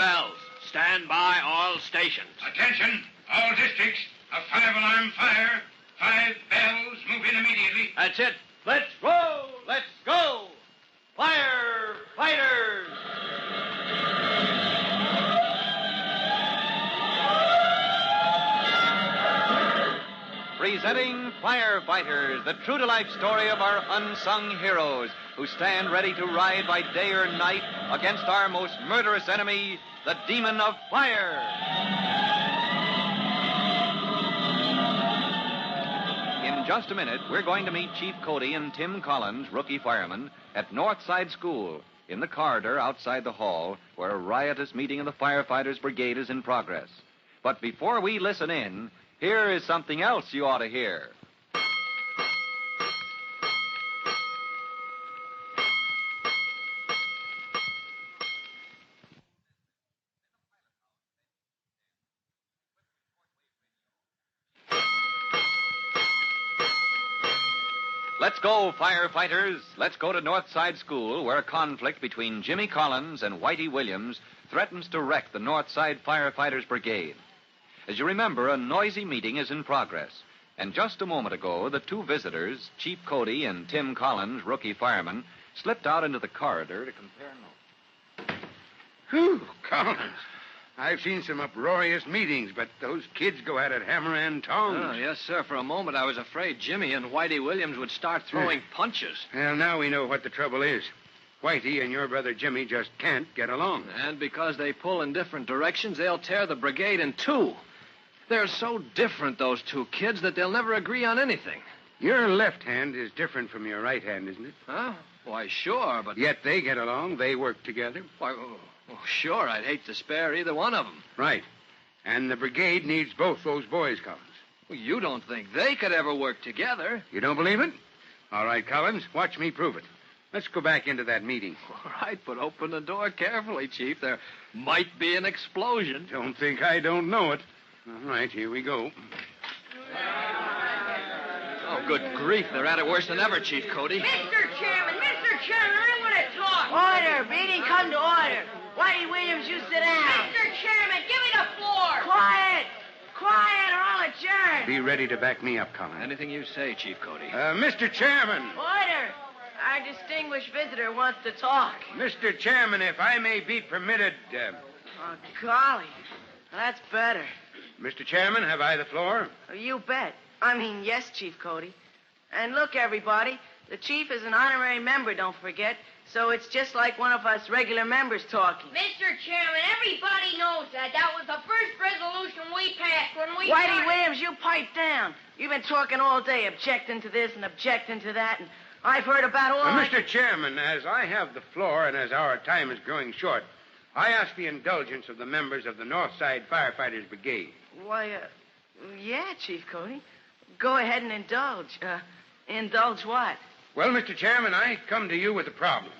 bells. Stand by all stations. Attention, all districts. A 5-alarm fire. 5 bells. Move in immediately. That's it. Let's roll. Let's go. Firefighters! Presenting Firefighters, the true-to-life story of our unsung heroes who stand ready to ride by day or night against our most murderous enemy, the demon of fire. In just a minute, we're going to meet Chief Cody and Tim Collins, rookie firemen, at Northside School in the corridor outside the hall where a riotous meeting of the Firefighters Brigade is in progress. But before we listen in, here is something else you ought to hear. Let's go, firefighters. Let's go to Northside School, where a conflict between Jimmy Collins and Whitey Williams threatens to wreck the Northside Firefighters Brigade. As you remember, a noisy meeting is in progress. And just a moment ago, the two visitors, Chief Cody and Tim Collins, rookie fireman, slipped out into the corridor to compare notes. Whew, Collins. I've seen some uproarious meetings, but those kids go at it hammer and tongs. Oh, yes, sir. For a moment, I was afraid Jimmy and Whitey Williams would start throwing punches. Well, now we know what the trouble is. Whitey and your brother Jimmy just can't get along. And because they pull in different directions, they'll tear the brigade in two. They're so different, those two kids, that they'll never agree on anything. Your left hand is different from your right hand, isn't it? Huh? Why, sure, but... Yet they get along. They work together. Why, sure, I'd hate to spare either one of them. Right. And the brigade needs both those boys, Collins. Well, you don't think they could ever work together? You don't believe it? All right, Collins, watch me prove it. Let's go back into that meeting. All right, but open the door carefully, Chief. There might be an explosion. Don't think I don't know it. All right, here we go. Oh, good grief. They're at it worse than ever, Chief Cody. Mr. Chairman, I want to talk. Order. Meeting come to order. Whitey Williams, you sit down. Mr. Chairman, give me the floor. Quiet, or I'll adjourn. Be ready to back me up, Collins. Anything you say, Chief Cody. Mr. Chairman. Order. Our distinguished visitor wants to talk. Mr. Chairman, if I may be permitted... Oh, golly. That's better. Mr. Chairman, have I the floor? Oh, you bet. I mean, yes, Chief Cody. And look, everybody, the chief is an honorary member, don't forget, so it's just like one of us regular members talking. Mr. Chairman, everybody knows that. That was the first resolution we passed when we... Whitey Williams, you pipe down. You've been talking all day, objecting to this and objecting to that, and I've heard about all... Mr. Chairman, as I have the floor and as our time is growing short, I ask the indulgence of the members of the Northside Firefighters Brigade. Why, yeah, Chief Cody. Go ahead and indulge. Indulge what? Well, Mr. Chairman, I come to you with a problem.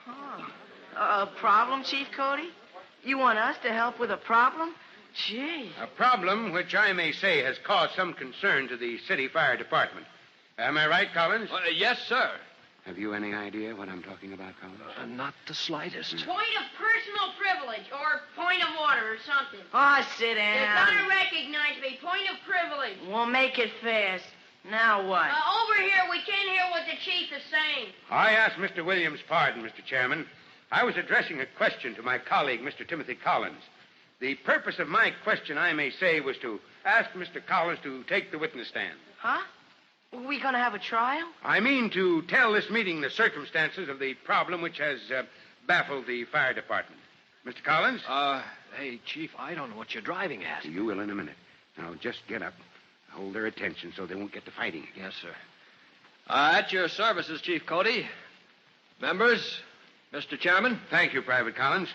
Oh. A problem, Chief Cody? You want us to help with a problem? Gee. A problem which I may say has caused some concern to the city fire department. Am I right, Collins? Yes, sir. Have you any idea what I'm talking about, Collins? Not the slightest. Point of personal privilege or point of order or something. Oh, sit You're down. going to recognize me. Point of privilege. We'll make it fast. Now what? Over here, we can't hear what the chief is saying. I ask Mr. Williams' pardon, Mr. Chairman. I was addressing a question to my colleague, Mr. Timothy Collins. The purpose of my question, I may say, was to ask Mr. Collins to take the witness stand. Huh? Are we going to have a trial? I mean to tell this meeting the circumstances of the problem which has baffled the fire department. Mr. Collins? Hey, Chief, I don't know what you're driving at. You will in a minute. Now, just get up. Hold their attention so they won't get to fighting again. Yes, sir. At your services, Chief Cody. Members, Mr. Chairman. Thank you, Private Collins.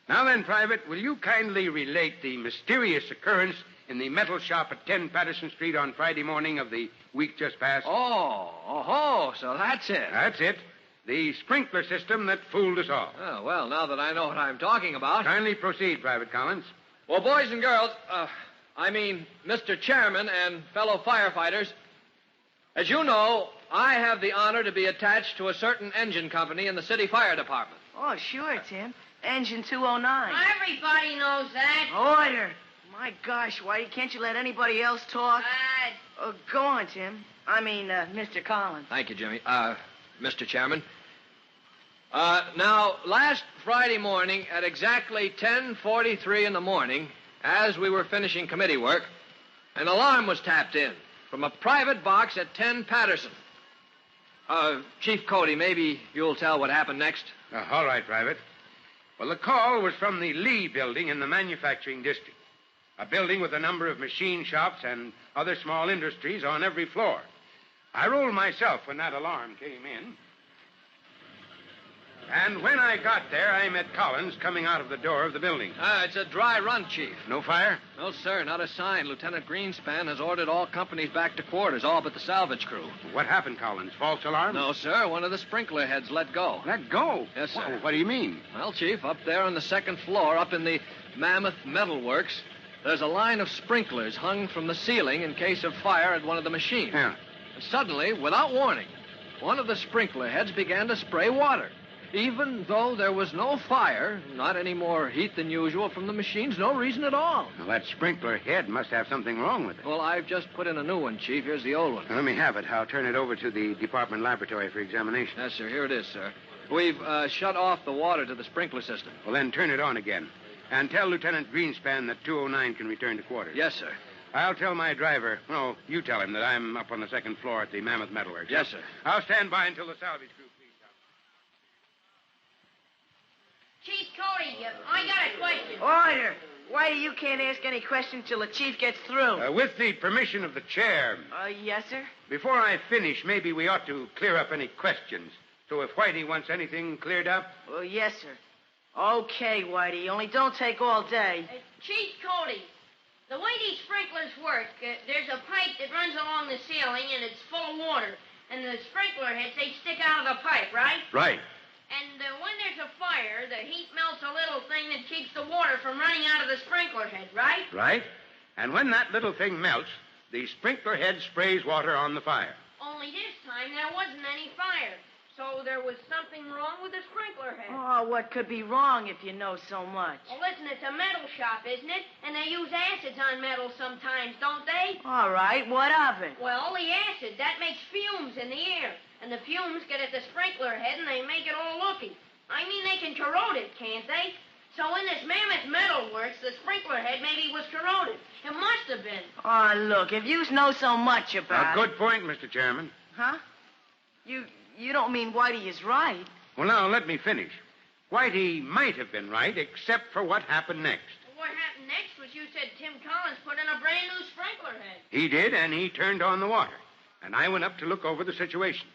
Now then, Private, will you kindly relate the mysterious occurrence in the metal shop at 10 Patterson Street on Friday morning of the week just past? So that's it. That's it. The sprinkler system that fooled us all. Oh, well, now that I know what I'm talking about. Kindly proceed, Private Collins. Well, boys and girls, Mr. Chairman and fellow firefighters, as you know, I have the honor to be attached to a certain engine company in the city fire department. Oh, sure, Tim. Engine 209. Everybody knows that. Order. My gosh, Whitey, can't you let anybody else talk? Go on, Tim. Mr. Collins. Thank you, Jimmy. Mr. Chairman. Now, last Friday morning at exactly 10:43 in the morning, as we were finishing committee work, an alarm was tapped in from a private box at 10 Patterson. Chief Cody, maybe you'll tell what happened next? All right, Private. Well, the call was from the Lee building in the manufacturing district, a building with a number of machine shops and other small industries on every floor. I rolled myself when that alarm came in. And when I got there, I met Collins coming out of the door of the building. It's a dry run, Chief. No fire? No, sir, not a sign. Lieutenant Greenspan has ordered all companies back to quarters, all but the salvage crew. What happened, Collins? False alarm? No, sir. One of the sprinkler heads let go. Let go? Yes, sir. Well, what do you mean? Well, Chief, up there on the second floor, up in the Mammoth Metal Works, there's a line of sprinklers hung from the ceiling in case of fire at one of the machines. Yeah. And suddenly, without warning, one of the sprinkler heads began to spray water. Even though there was no fire, not any more heat than usual from the machines, no reason at all. Well, that sprinkler head must have something wrong with it. Well, I've just put in a new one, Chief. Here's the old one. Now, let me have it. I'll turn it over to the department laboratory for examination. Yes, sir. Here it is, sir. We've shut off the water to the sprinkler system. Well, then turn it on again. And tell Lieutenant Greenspan that 209 can return to quarters. Yes, sir. I'll tell my driver. No, you tell him that I'm up on the second floor at the Mammoth Metalworks. Yes, sir. I'll stand by until the salvage crew, please. Chief Cody, I got a question. Order. Whitey, you can't ask any questions till the chief gets through. With the permission of the chair, Yes, sir? before I finish, maybe we ought to clear up any questions. So if Whitey wants anything cleared up... Well, yes, sir. Okay, Whitey, only don't take all day. Chief Cody, the way these sprinklers work, there's a pipe that runs along the ceiling, and it's full of water. And the sprinkler heads, they stick out of the pipe, right? Right. And when there's a fire, the heat melts a little thing that keeps the water from running out of the sprinkler head, right? Right. And when that little thing melts, the sprinkler head sprays water on the fire. Only this time there wasn't any fire. So there was something wrong with the sprinkler head. Oh, what could be wrong if you know so much? Well, listen, it's a metal shop, isn't it? And they use acids on metal sometimes, don't they? All right, what of it? Well, the acid, that makes fumes in the air. And the fumes get at the sprinkler head and they make it all looky. I mean, they can corrode it, can't they? So in this Mammoth Metal Works, the sprinkler head maybe was corroded. It must have been. Oh, look, if you know so much about it... Good point, Mr. Chairman. Huh? You don't mean Whitey is right. Well, now, let me finish. Whitey might have been right, except for what happened next. What happened next was you said Tim Collins put in a brand new sprinkler head. He did, and he turned on the water. And I went up to look over the situation.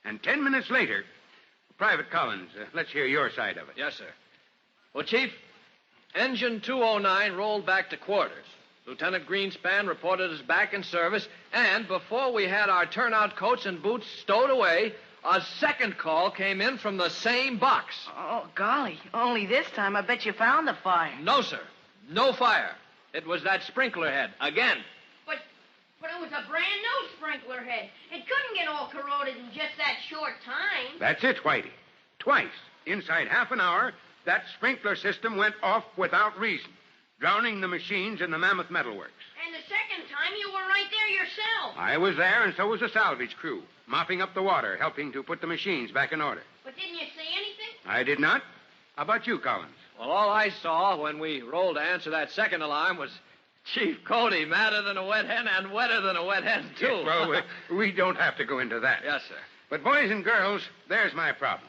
And 10 minutes later, Private Collins, let's hear your side of it. Yes, sir. Well, Chief, Engine 209 rolled back to quarters. Lieutenant Greenspan reported us back in service, and before we had our turnout coats and boots stowed away, a second call came in from the same box. Oh, golly. Only this time I bet you found the fire. No, sir. No fire. It was that sprinkler head. Again. But it was a brand new sprinkler head. It couldn't get all corroded in just that short time. That's it, Whitey. Twice, inside half an hour, that sprinkler system went off without reason, drowning the machines in the Mammoth Metal Works. And the second time, you were right there yourself. I was there, and so was the salvage crew, mopping up the water, helping to put the machines back in order. But didn't you see anything? I did not. How about you, Collins? Well, all I saw when we rolled to answer that second alarm was Chief Cody, madder than a wet hen and wetter than a wet hen, too. Yes, well, we don't have to go into that. Yes, sir. But, boys and girls, there's my problem.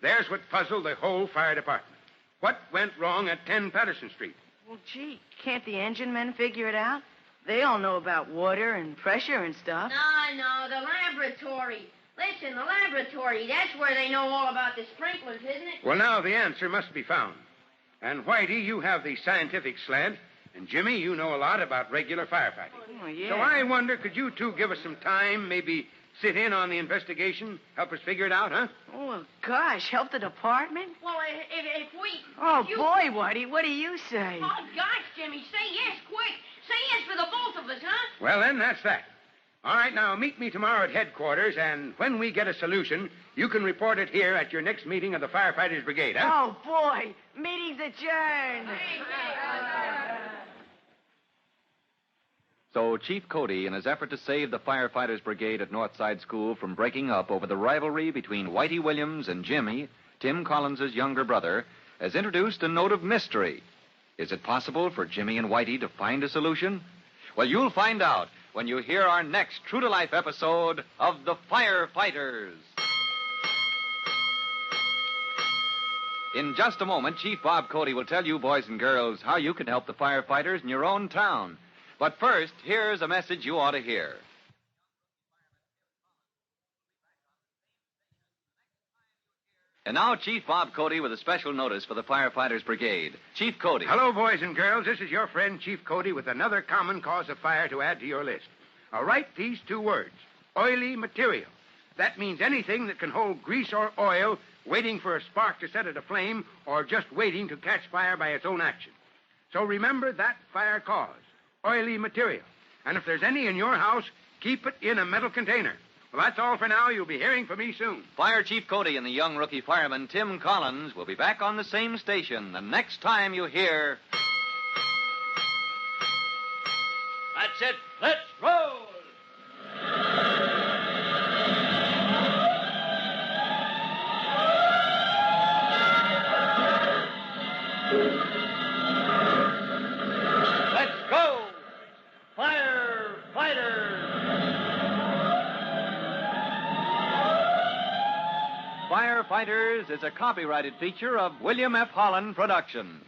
There's what puzzled the whole fire department. What went wrong at 10 Patterson Street? Well, gee, can't the engine men figure it out? They all know about water and pressure and stuff. No, the laboratory. Listen, the laboratory, that's where they know all about the sprinklers, isn't it? Well, now the answer must be found. And, Whitey, you have the scientific slant. And, Jimmy, you know a lot about regular firefighting. Oh, yeah. So I wonder, could you two give us some time, maybe sit in on the investigation, help us figure it out, huh? Oh, well, gosh, help the department? Well, if we... Oh, if you... boy, Whitey, what do you say? Oh, gosh, Jimmy, say yes, quick. Say yes for the both of us, huh? Well, then, that's that. All right, now meet me tomorrow at headquarters, and when we get a solution, you can report it here at your next meeting of the Firefighters Brigade, huh? Oh, boy. Meeting's adjourned. So Chief Cody, in his effort to save the Firefighters Brigade at Northside School from breaking up over the rivalry between Whitey Williams and Jimmy, Tim Collins' younger brother, has introduced a note of mystery. Is it possible for Jimmy and Whitey to find a solution? Well, you'll find out when you hear our next true-to-life episode of The Firefighters. In just a moment, Chief Bob Cody will tell you, boys and girls, how you can help the firefighters in your own town. But first, here's a message you ought to hear. And now, Chief Bob Cody with a special notice for the Firefighters Brigade. Chief Cody. Hello, boys and girls. This is your friend, Chief Cody, with another common cause of fire to add to your list. Now, write these two words, oily material. That means anything that can hold grease or oil waiting for a spark to set it aflame or just waiting to catch fire by its own action. So remember that fire cause, oily material. And if there's any in your house, keep it in a metal container. Well, that's all for now. You'll be hearing from me soon. Fire Chief Cody and the young rookie fireman, Tim Collins, will be back on the same station the next time you hear... That's it. Let's roll. Let's go. Firefighters. Firefighters is a copyrighted feature of William F. Holland Productions.